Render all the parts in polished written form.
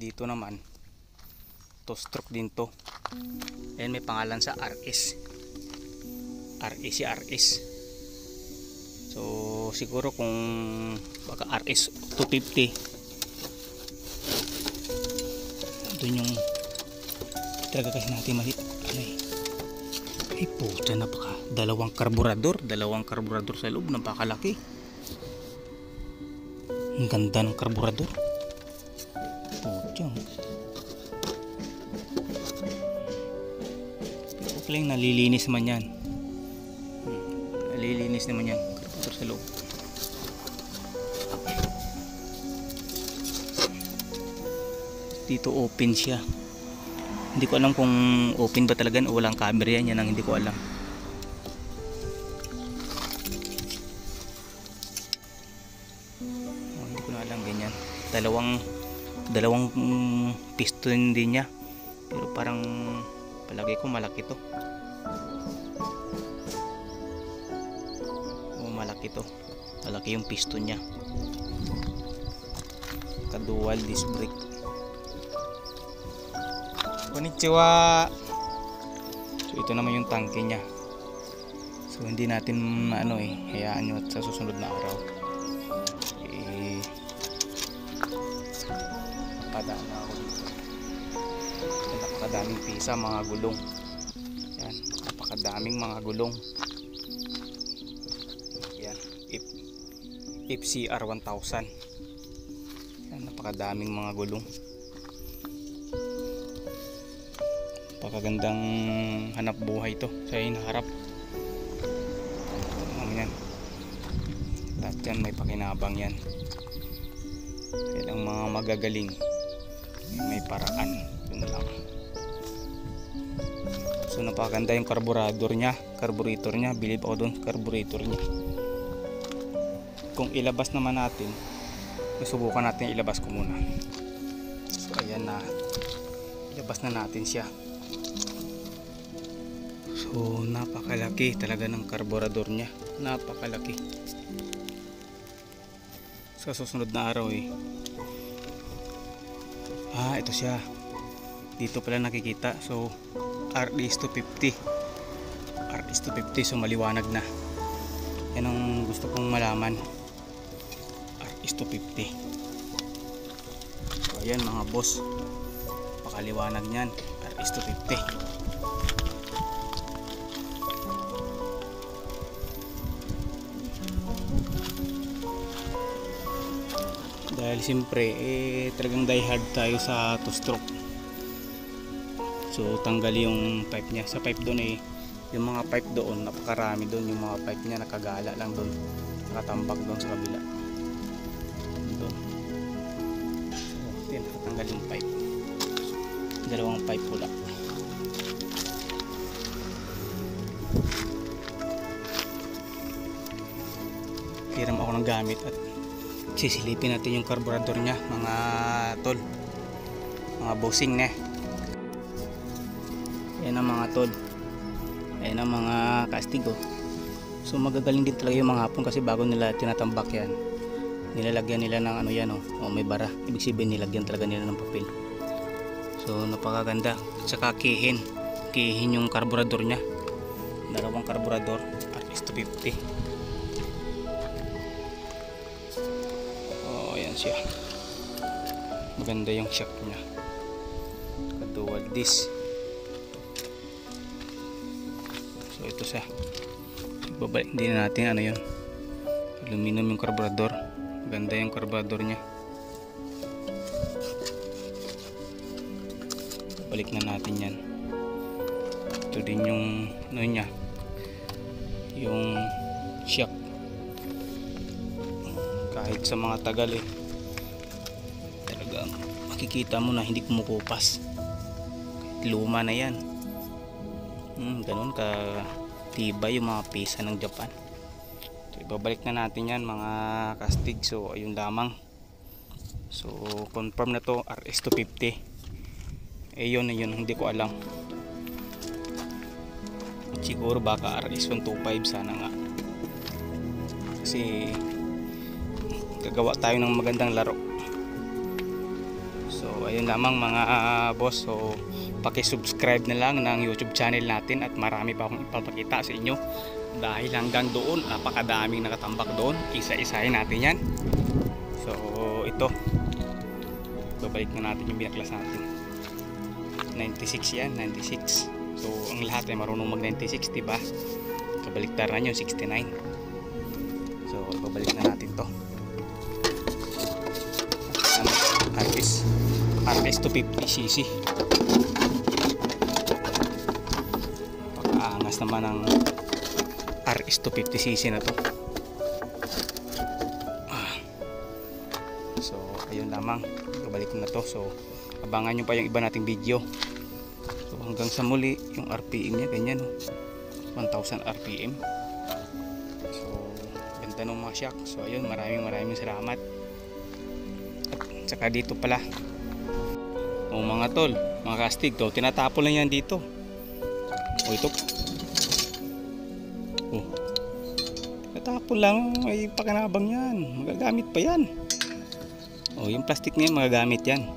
Dito naman 2-stroke din to. Ayan, may pangalan sa RS. Si RS. So siguro kung baka RS 250, doon yung talaga kasi natin mali. Ano eh, ay puta, napaka dalawang karburador sa loob, napakalaki. Ang ganda ng karburador. Puta, okay lang, nalilinis man yan. Nalilinis naman yan, karburador sa loob. Dito open siya. Hindi ko alam kung open ba talaga o walang camera yan. Yan ang hindi ko alam. Hindi ko na alam, ganyan. Dalawang piston din niya. Pero parang palagay ko malaki to. Malaki to. Malaki yung piston niya. Dual disc brake. Konnichiwa. So ito naman yung tangke niya. So hindi natin hayaan nyo at sa susunod na araw padaan na ako dito. Napakadaming pisa, mga gulong. Yan, napakadaming mga gulong. Yan, FCR 1000. Yan, napakadaming mga gulong. Napakagandang hanap buhay to sa hinaharap. Yan, lahat yan may pakinabang yan. Kailang mga magagaling, may paraan. Yun lang. So napakaganda yung carburetor niya. Bilib ako doon, carburetor niya. Kung ilabas naman natin, subukan natin, ilabas ko muna. So ayan na, ilabas na natin siya. So napakalaki talaga ng carburetor niya, napakalaki. Sa susunod na araw ito siya. Dito pala nakikita. So RS250. So maliwanag na. Yan ang gusto kong malaman. RS250. So ayan mga boss, pakaliwanag niyan. RS250. Dahil siyempre talagang die hard tayo sa 2-stroke. So tanggal yung pipe niya. Sa pipe doon yung mga pipe doon, napakarami doon. Yung mga pipe niya nakagala lang doon, nakatambak doon sa kabila doon. So nakatanggal yung pipe, dalawang pipe pula. Hiram ako ng gamit at sisilipin natin yung carburetor niya, mga tol, mga bossing na. Ayan ang mga tol, ayan ang mga kastigo. So magagaling din talaga yung mga hapon kasi bago nila tinatambak yan, nilalagyan nila ng may bara. Ibig sabihin nilagyan talaga nila ng papel. So napakaganda. At saka kihin yung carburetor niya, dalawang carburetor RS250. Siya, maganda yung shock niya, dual disc. So ito siya, babalik din natin yun, aluminum yung carburetor. Maganda yung carburetor niya. Balik na natin yan. Ito din yung niya, yung shock. Kahit sa mga tagal talagang makikita mo na hindi kumukupas. Luma na yan. Ganun ka tibay yung mga pisa ng Japan. So ibabalik na natin yan mga kastig. So ayun lamang. So confirm na to, RS250. Yun hindi ko alam. Siguro baka RS125 sana nga. Kasi gagawa tayo ng magandang laro. So ayun lamang mga boss. So paki-subscribe na lang ng YouTube channel natin at marami pa akong ipapakita sa inyo. Dahil hanggang doon, napakadaming nakatambak doon. Isa-isahin natin yan. So ito, babalik na natin yung binaklas natin. 96 yan, 96. So ang lahat ay marunong mag 96, diba? Kabaliktaran yun, 69. So babalik na natin to. RS 250cc. Pag-aangas naman ng RS 250cc na to. So ayun lamang, babalik na to. So abangan nyo pa yung iba nating video. So hanggang sa muli, yung RPM nya ganyan, 1000 RPM. So ganda ng mga shock. So ayun, maraming salamat. At saka dito pala, mga tol, mga kastig to, tinatapon lang yan dito. Ito, tinatapon lang, ay pakinabang yan, magagamit pa yan. Yung plastic niya magagamit yan.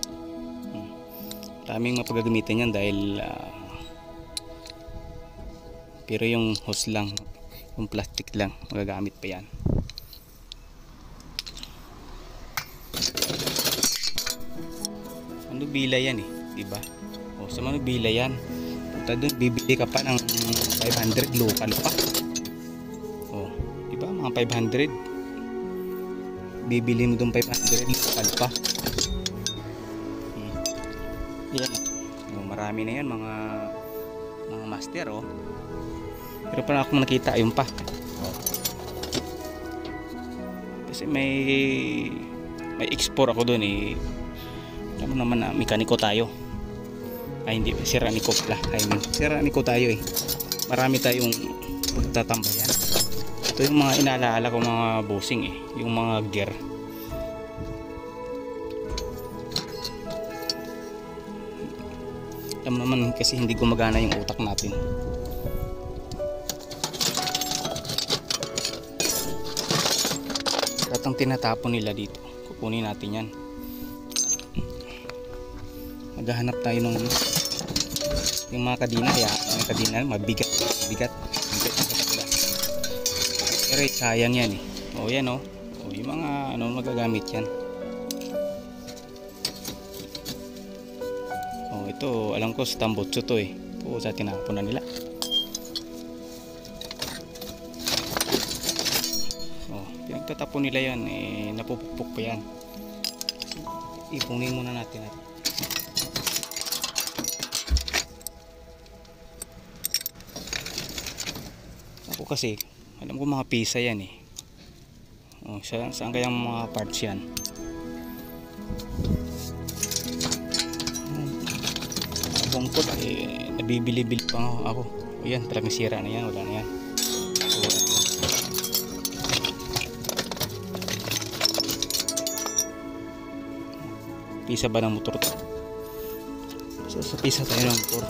Maraming mapagagamitan yan dahil pero yung hose lang, yung plastic lang, magagamit pa yan. Manubila yan diba? Sa manubila yan, punta doon, bibili ka pa ng 500 local pa. Diba, mga 500 bibili mo doon, 500 local pa. Yan, marami na yan mga master. Pero parang ako nakita, ayun pa. Kasi may export ako doon alam mo naman na mekaniko tayo. Ay hindi, siraniko pala. Siraniko tayo Marami tayong pagtatambayan. Ito yung mga inaalala ko mga bossing yung mga gear. Alam naman kasi hindi gumagana yung utak natin. Katang tinatapon nila dito, kukunin natin yan. Maghahanap tayo ng yung mga kadina. Yung kadina mabigat. Pero sayang yan yan yung mga magagamit yan. Ito alam ko sa tambotso to sa tinapon na nila. Pinagtatapon nila yan, napupukpok pa yan. Ipunin muna natin ako kasi alam ko mga pisa yan saan kaya mga parts yan. Bungkot nabibili-bili pa ako. Ayan, talagang sira na yan, wala na yan. Pisa ba ng motor to? Sa pisa tayo ng motor.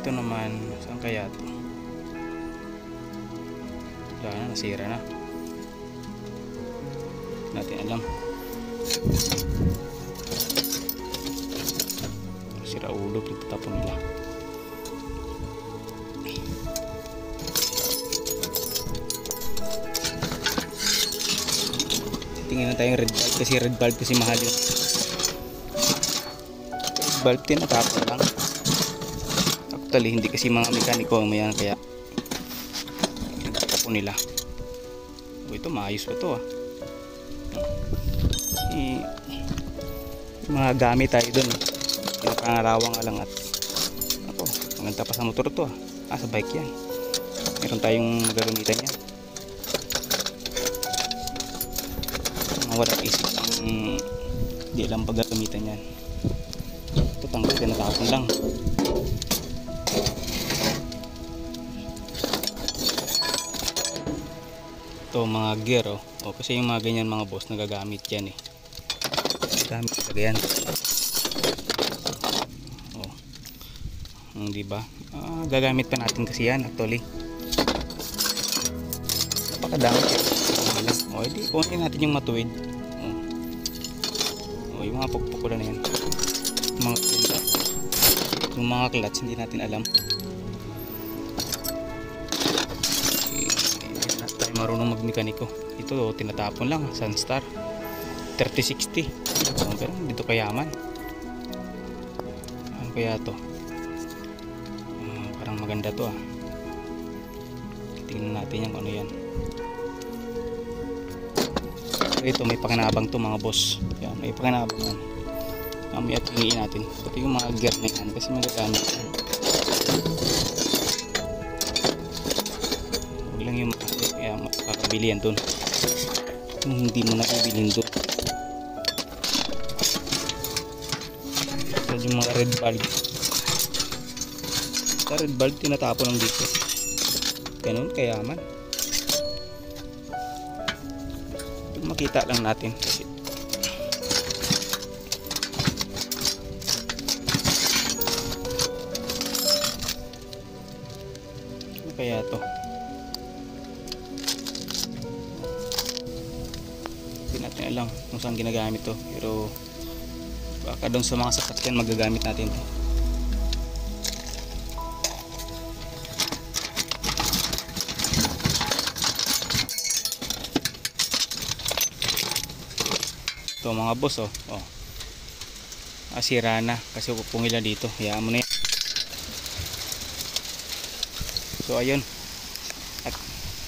Ito naman, saan kaya ito? Wala na, nasira na. Natin alam. Sira ulo, pinagtatapon nila. Tingnan na tayong red bulb kasi mahal yun. Red bulb tinatapon lang. Actually hindi kasi mga mekaniko mayan, kaya pinagtatapon nila. Ito maayos pa to mga gamit tayo dun. Pinapangarawang lang at ako, maganda pa sa motor to sa bike yan. Meron tayong magagamitan yan. Walang isip hindi lang paggagamitan yan. Ito tanggal, tinatapon lang. Ito mga gear kasi yung mga ganyan mga boss nagagamit yan gamit talaga yan. Diba? Gagamit pa natin kasi yan actually. Napakadami. Hindi kunin natin yung matuwid. O yung mga pagpukula na yan. Yung mga clutch hindi natin alam. Hindi na tayo marunong magmekaniko. Ito tinatapon lang, Sunstar 3060. Pero dito kayaman. Ano kaya to? Parang maganda to ah. Tingnan natin yung ano yan. Ito may pakinabang to mga boss. Yan, may pakinabang yan. Mamaya tingin natin. Pati yung mga gear na yan kasi magagamit yan. Huwag lang yung makakabili yan dun. Kung hindi mo na ibilin dun. Ito yung mga red bulb. Sa red bulb tinatapo lang dito. Ganun kayaman. Makita lang natin kasi ano kaya to? Hindi natin alam kung saan ginagamit to, pero baka doon sa mga sasakyan magagamit natin to. Ito mga boss sira na kasi pungila dito, hayaan mo na yan. So ayun, at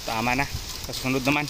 tama na, kasunod naman.